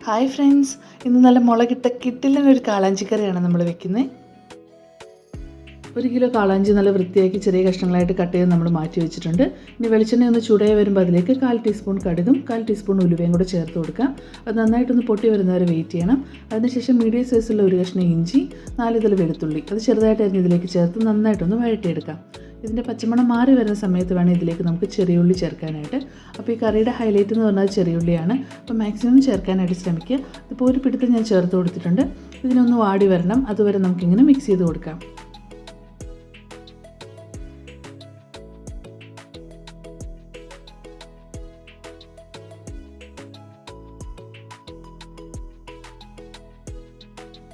Hi friends, ഇന്ന് നല്ല മുളകിട്ട കിട്ടിലിനൊരു കാളാഞ്ചി കറിയാണ് നമ്മൾ വെക്കുന്നത്. 1 കിലോ കാളാഞ്ചി നല്ല വൃത്തിയാക്കി ചെറിയ കഷ്ണങ്ങളായിട്ട് കട്ട് ചെയ്ത് നമ്മൾ മാറ്റി വെച്ചിട്ടുണ്ട്. ഇനി വെളിച്ചെണ്ണ ഒന്ന് ചൂടായി വരുമ്പോൾ അതിലേക്ക് 1/4 ടീസ്പൂൺ കടുകും 1/4 ടീസ്പൂൺ ഉലുവയും കൂടെ ചേർത്ത് കൊടുക്കാം. അത് നന്നായിട്ടൊന്ന് പൊട്ടി വരുന്നവരെ വെയിറ്റ് ചെയ്യണം. അതിനുശേഷം മീഡിയം സൈസുള്ള ഒരു കഷ്ണം ഇഞ്ചി, 4 ഇതൾ വെളുത്തുള്ളി അത് ചെറുതായിട്ട് അരിഞ്ഞ് ഇതിലേക്ക് ചേർത്ത് നന്നായിട്ടൊന്ന് വഴറ്റിയെടുക്കാം. ഇതിൻ്റെ പച്ചമണം മാറി വരുന്ന സമയത്ത് വേണം ഇതിലേക്ക് നമുക്ക് ചെറിയുള്ളി ചേർക്കാനായിട്ട്. അപ്പോൾ ഈ കറിയുടെ ഹൈലൈറ്റ് എന്ന് പറഞ്ഞാൽ ചെറിയുള്ളിയാണ്. അപ്പോൾ മാക്സിമം ചേർക്കാനായിട്ട് ശ്രമിക്കുക. ഇപ്പോൾ ഒരു പിടുത്തം ഞാൻ ചേർത്ത് കൊടുത്തിട്ടുണ്ട്. ഇതിനൊന്ന് വാടി വരണം, അതുവരെ നമുക്കിങ്ങനെ മിക്സ് ചെയ്ത് കൊടുക്കാം.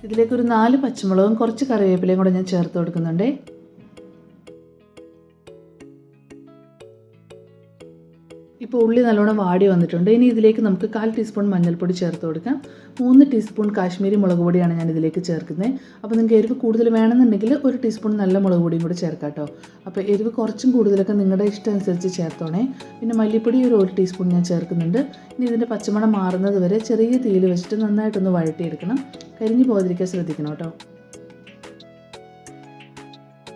ഇതിലേക്ക് ഒരു 4 പച്ചമുളകും കുറച്ച് കറിവേപ്പിലയും കൂടെ ഞാൻ ചേർത്ത് കൊടുക്കുന്നുണ്ട്. ഇപ്പോൾ ഉള്ളി നല്ലോണം വാടി വന്നിട്ടുണ്ട്. ഇനി ഇതിലേക്ക് നമുക്ക് 1/4 ടീസ്പൂൺ മഞ്ഞൾപ്പൊടി ചേർത്ത് കൊടുക്കാം. 3 ടീസ്പൂൺ കാശ്മീരി മുളക് പൊടിയാണ് ഞാൻ ഇതിലേക്ക് ചേർക്കുന്നത്. അപ്പോൾ നിങ്ങൾക്ക് എരിവ് കൂടുതൽ വേണമെന്നുണ്ടെങ്കിൽ 1 ടീസ്പൂൺ നല്ല മുളക് പൊടിയും കൂടി ചേർക്കാം കേട്ടോ. അപ്പോൾ എരിവ് കുറച്ചും കൂടുതലൊക്കെ നിങ്ങളുടെ ഇഷ്ടം അനുസരിച്ച് ചേർത്തോണേ. പിന്നെ മല്ലിപ്പൊടി ഒരു 1 ടീസ്പൂൺ ഞാൻ ചേർക്കുന്നുണ്ട്. ഇനി ഇതിൻ്റെ പച്ചമണം മാറുന്നത് വരെ ചെറിയ തീയിൽ വെച്ചിട്ട് നന്നായിട്ടൊന്ന് വഴറ്റിയെടുക്കണം. കരിഞ്ഞു പോകാതിരിക്കാൻ ശ്രദ്ധിക്കണം കേട്ടോ.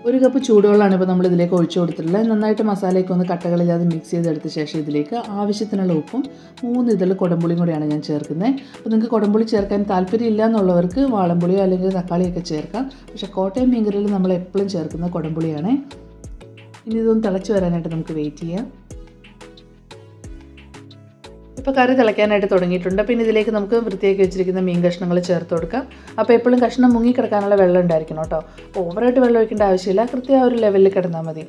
1 കപ്പ് ചൂടുവെള്ളമാണ് ഇപ്പോൾ നമ്മൾ ഇതിലേക്ക് ഒഴിച്ചു കൊടുത്തിട്ടുള്ളത്. നന്നായിട്ട് മസാലയൊക്കെ ഒന്ന് കട്ടകളില്ലാതെ മിക്സ് ചെയ്തെടുത്ത ശേഷം ഇതിലേക്ക് ആവശ്യത്തിനുള്ള ഉപ്പും 3 ഇതൾ കുടംപുളിയും കൂടിയാണ് ഞാൻ ചേർക്കുന്നത്. അപ്പോൾ നിങ്ങൾക്ക് കുടംപുളി ചേർക്കാൻ താല്പര്യമില്ല എന്നുള്ളവർക്ക് വാളംപുളിയോ അല്ലെങ്കിൽ തക്കാളിയൊക്കെ ചേർക്കാം. പക്ഷേ കോട്ടയം മീൻകറിയിൽ നമ്മൾ എപ്പോഴും ചേർക്കുന്നത് കുടംപുളിയാണ്. ഇനി ഇതൊന്ന് തിളച്ച് വരാനായിട്ട് നമുക്ക് വെയിറ്റ് ചെയ്യാം. ഇപ്പോൾ കറി തിളയ്ക്കാനായിട്ട് തുടങ്ങിയിട്ടുണ്ട്. പിന്നെ ഇതിലേക്ക് നമുക്ക് വൃത്തിയാക്കി വെച്ചിരിക്കുന്ന മീൻ കഷ്ണങ്ങൾ ചേർത്ത് കൊടുക്കാം. അപ്പോൾ എപ്പോഴും കഷ്ണം മുങ്ങിക്കിടക്കാനുള്ള വെള്ളം ഉണ്ടായിരിക്കണം കേട്ടോ. ഓവറായിട്ട് വെള്ളം ഒഴിക്കേണ്ട ആവശ്യമില്ല, കൃത്യം ആ ഒരു ലെവലിൽ കിടന്നാൽ മതി.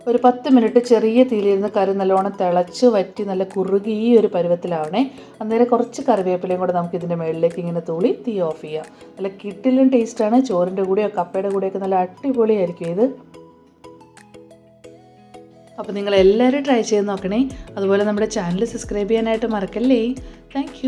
ഒരു 10 മിനിറ്റ് ചെറിയ തീയിലിരുന്ന് കറി നല്ലോണം തിളച്ച് വറ്റി നല്ല കുറുകി ഈ ഒരു പരുവത്തിലാവണേ. അന്നേരം കുറച്ച് കറിവേപ്പിലയും കൂടെ നമുക്ക് ഇതിൻ്റെ മുകളിലേക്ക് ഇങ്ങനെ തൂളി തീ ഓഫ് ചെയ്യാം. നല്ല കിട്ടിലും ടേസ്റ്റാണ്. ചോറിൻ്റെ കൂടെയോ കപ്പയുടെ കൂടെയൊക്കെ നല്ല അടിപൊളിയായിരിക്കും ഇത്. അപ്പോൾ നിങ്ങളെല്ലാവരും ട്രൈ ചെയ്ത് നോക്കണേ. അതുപോലെ നമ്മുടെ ചാനൽ സബ്സ്ക്രൈബ് ചെയ്യാനായിട്ട് മറക്കല്ലേ. താങ്ക്